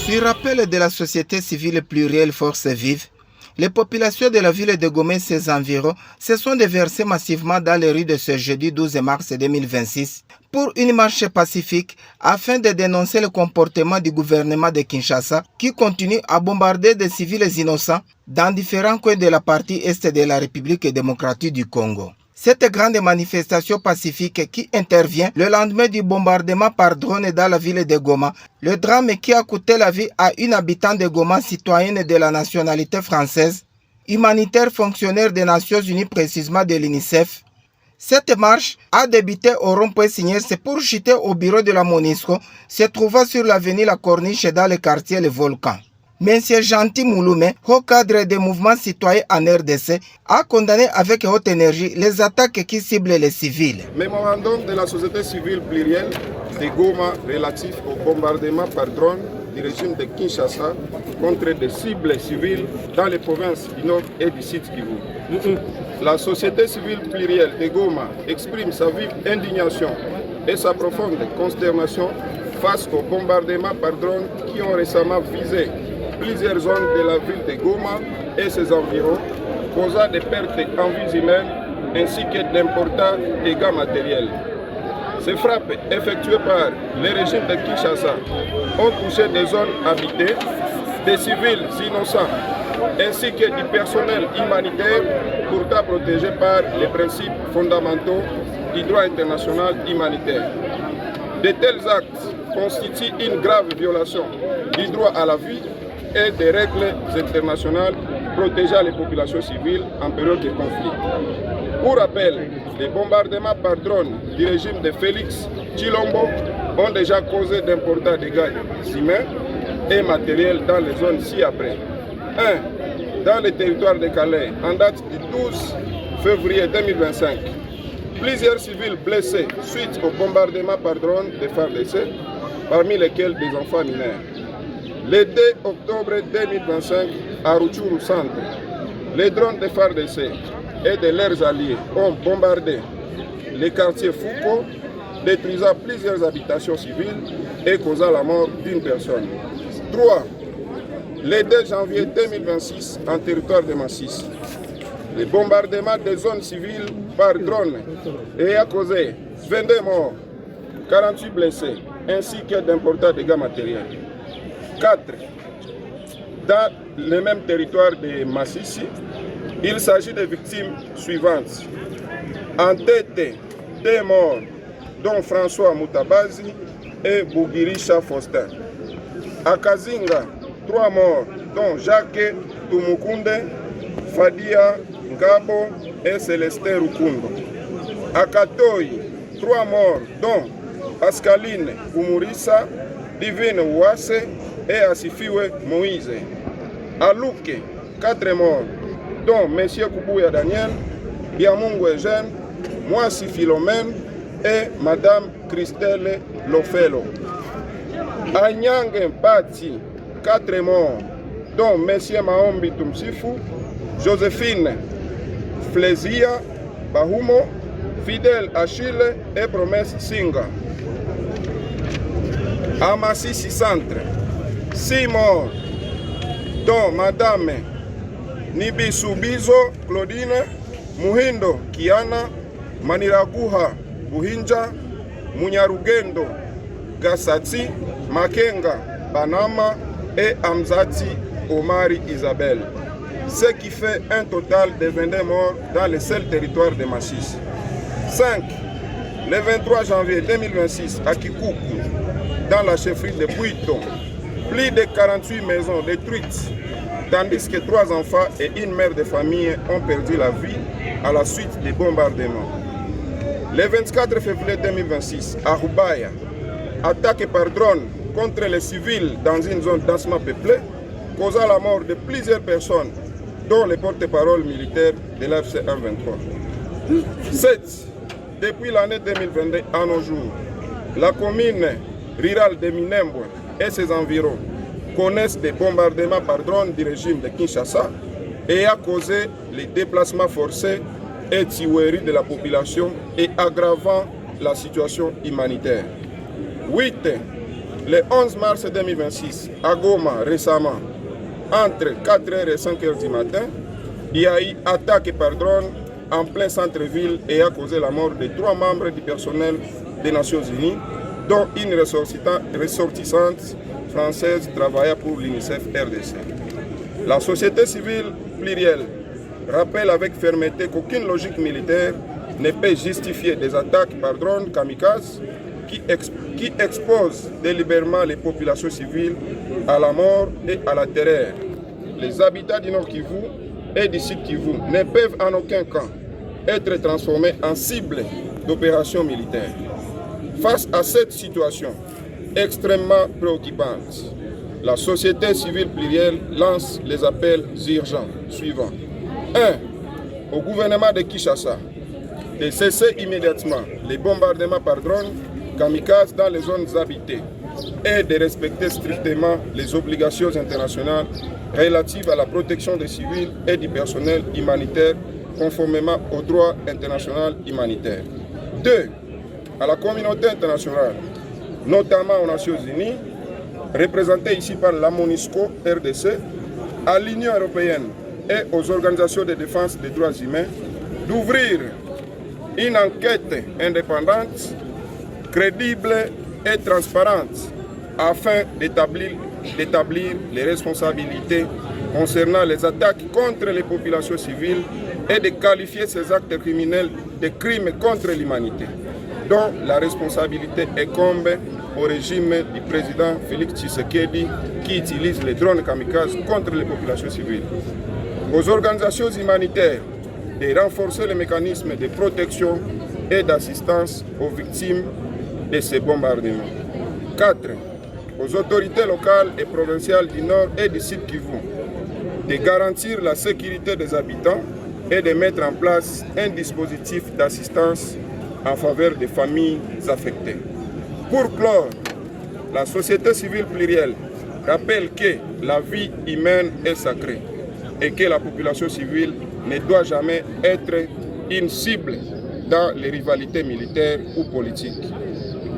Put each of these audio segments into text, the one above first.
Sur rappel de la société civile plurielle Force Vive, les populations de la ville de Goma et ses environs se sont déversées massivement dans les rues de ce jeudi 12 mars 2026 pour une marche pacifique afin de dénoncer le comportement du gouvernement de Kinshasa qui continue à bombarder des civils innocents dans différents coins de la partie est de la République démocratique du Congo. Cette grande manifestation pacifique qui intervient le lendemain du bombardement par drone dans la ville de Goma, le drame qui a coûté la vie à une habitante de Goma citoyenne de la nationalité française, humanitaire fonctionnaire des Nations Unies précisément de l'UNICEF. Cette marche a débuté au rond-point Signes pour chuter au bureau de la MONUSCO se trouvant sur l'avenue La Corniche dans le quartier Le Volcan. Monsieur Gentil Mouloumé, haut cadre des mouvements citoyens en RDC, a condamné avec haute énergie les attaques qui ciblent les civils. Mémorandum de la société civile plurielle de Goma relatif au bombardement par drone du régime de Kinshasa contre des cibles civiles dans les provinces du Nord et du Sud Kivu. La société civile plurielle de Goma exprime sa vive indignation et sa profonde consternation face aux bombardements par drone qui ont récemment visé plusieurs zones de la ville de Goma et ses environs, causant des pertes en vies humaines ainsi que d'importants dégâts matériels. Ces frappes effectuées par le régime de Kinshasa ont touché des zones habitées, des civils innocents ainsi que du personnel humanitaire pourtant protégé par les principes fondamentaux du droit international humanitaire. De tels actes constituent une grave violation du droit à la vie et des règles internationales protégeant les populations civiles en période de conflit. Pour rappel, les bombardements par drone du régime de Félix Tshilombo ont déjà causé d'importants dégâts humains et matériels dans les zones ci-après. 1. Dans le territoire de Calais, en date du 12 février 2025, plusieurs civils blessés suite au bombardement par drone de FARDC, parmi lesquels des enfants mineurs. Le 2 octobre 2025, à Rutshuru Centre, les drones de FARDC et de leurs alliés ont bombardé le quartier Foucault, détruisant plusieurs habitations civiles et causant la mort d'une personne. 3. Le 2 janvier 2026, en territoire de Massis, le bombardement des zones civiles par drone a causé 22 morts, 48 blessés, ainsi que d'importants dégâts matériels. 4. Dans le même territoire de Massissi, il s'agit des victimes suivantes. En tête, 2 morts, dont François Moutabazi et Bougirisha Faustin. À Kazinga, 3 morts, dont Jacques Tumukunde, Fadia Ngabo et Célestin Rukundo. À Katoyi, 3 morts, dont Pascaline Umurisa, Divine Ouasse et Asifiwe Moïse. À Luke, 4 morts, dont M. Kubuya Daniel, Biamungu Eugène, Mwasi Philomène et Mme Christelle Lofelo. À Nyange Mpati, 4 morts, dont M. Maombi Tumsifu, Joséphine Flézia Bahumo, Fidèle Achille et Promesse Singa. À Massissi Centre, 6 morts, dont Madame Nibisubizo Claudine, Muhindo Kiana, Maniraguha Buhinja, Munyarugendo Gassati, Makenga Banama et Amzati Omari Isabelle. Ce qui fait un total de 22 morts dans le seul territoire de Massis. 5. Le 23 janvier 2026 à Kikuku, dans la chefferie de Bouiton, plus de 48 maisons détruites, tandis que 3 enfants et une mère de famille ont perdu la vie à la suite des bombardements. Le 24 février 2026 à Rubaya, attaque par drone contre les civils dans une zone densément peuplée, causant la mort de plusieurs personnes, dont les porte-parole militaires de l'AFC 123. 7. Depuis l'année 2022 à nos jours, la commune rurale de Minembwe et ses environs connaissent des bombardements par drone du régime de Kinshasa et a causé les déplacements forcés et tueries de la population et aggravant la situation humanitaire. 8. le 11 mars 2026, à Goma, récemment, entre 4h et 5h du matin, il y a eu attaque par drone en plein centre-ville et a causé la mort de 3 membres du personnel des Nations Unies, dont une ressortissante française travaillant pour l'UNICEF RDC. La société civile plurielle rappelle avec fermeté qu'aucune logique militaire ne peut justifier des attaques par drone kamikazes qui exposent délibérément les populations civiles à la mort et à la terreur. Les habitants du Nord Kivu et du Sud Kivu ne peuvent en aucun cas être transformés en cible d'opérations militaires. Face à cette situation extrêmement préoccupante, la société civile plurielle lance les appels urgents suivants. 1. Au gouvernement de Kinshasa de cesser immédiatement les bombardements par drone kamikazes dans les zones habitées et de respecter strictement les obligations internationales relatives à la protection des civils et du personnel humanitaire conformément au droit international humanitaire. 2. À la communauté internationale, notamment aux Nations Unies, représentée ici par la MONUSCO RDC, à l'Union européenne et aux organisations de défense des droits humains, d'ouvrir une enquête indépendante, crédible et transparente afin d'établir les responsabilités concernant les attaques contre les populations civiles et de qualifier ces actes criminels de crimes contre l'humanité, dont la responsabilité incombe au régime du président Félix Tshisekedi qui utilise les drones kamikazes contre les populations civiles. Aux organisations humanitaires de renforcer les mécanismes de protection et d'assistance aux victimes de ces bombardements. 4. Aux autorités locales et provinciales du Nord et du Sud Kivu de garantir la sécurité des habitants et de mettre en place un dispositif d'assistance en faveur des familles affectées. Pour clore, la société civile plurielle rappelle que la vie humaine est sacrée et que la population civile ne doit jamais être une cible dans les rivalités militaires ou politiques.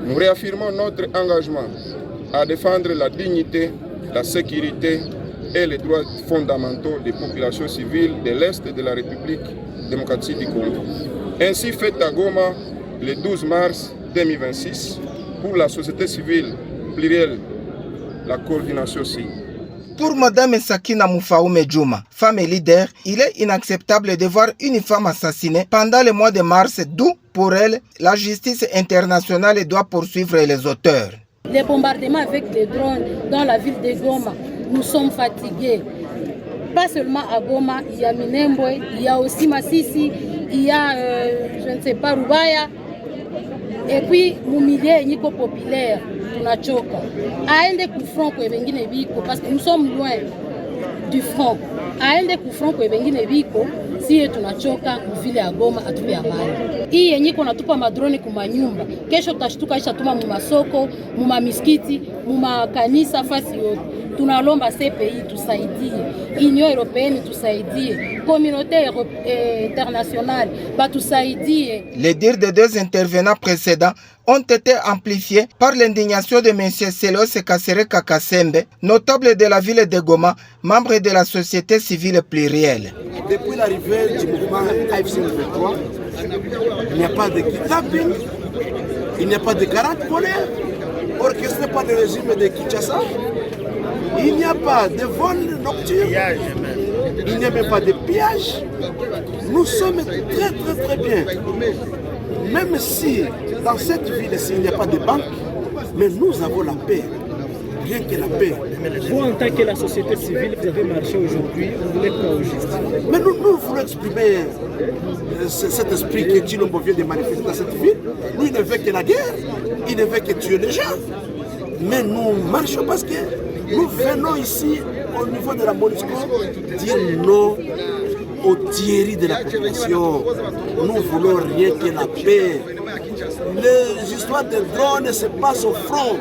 Nous réaffirmons notre engagement à défendre la dignité, la sécurité et les droits fondamentaux des populations civiles de l'Est de la République démocratique du Congo. Ainsi fait à Goma le 12 mars 2026 pour la société civile plurielle, la coordination CI. Pour Mme Sakina Moufaoume Djouma, femme et leader, il est inacceptable de voir une femme assassinée pendant le mois de mars, d'où, pour elle, la justice internationale doit poursuivre les auteurs. Les bombardements avec des drones dans la ville de Goma, nous sommes fatigués. Pas seulement à Goma, il y a Minembwe, il y a aussi Massissi, il y a, je ne sais pas, Rubaya. Et puis, Moumilé, Nico Populaire, tunachoka. Aende kufront kwa wengine biko, parce que nous sommes loin du front. Aende kufront kwa wengine biko, siye tunachoka mvile ya Goma atupe amani. Hii yenye kunatupa madroni kumanyumba. Kesho tashtuka isha tuma mumasoko, mumamiskiti, mumakanisa fasi yote. Tunalomba CPI tusaidie, Union européenne tusaidie, communauté internationale batusaidie. Les dires des deux intervenants précédents ont été amplifiés par l'indignation de M. Selos Kasereka Kasembe, notable de la ville de Goma, membre de la société civile plurielle. Depuis l'arrivée du mouvement AFC 23, il n'y a pas de kidnapping, il n'y a pas de garde polaire, orchestré par le régime de Kinshasa. Il n'y a pas de vol nocturne, il n'y a même pas de pillage. Nous sommes très bien. Même si dans cette ville-ci il n'y a pas de banque, mais nous avons la paix. Rien que la paix. Vous, en tant que la société civile, vous avez marché aujourd'hui, vous voulez quoi au juste? Mais nous voulons exprimer cet esprit que Tshilombo vient de manifester dans cette ville. Nous, il ne veut que la guerre, il ne veut que tuer les gens. Mais nous marchons parce que nous venons ici, au niveau de la MONUSCO, dire non aux tueries de la population. Nous voulons rien que la paix. Les histoires de drones se passent au front.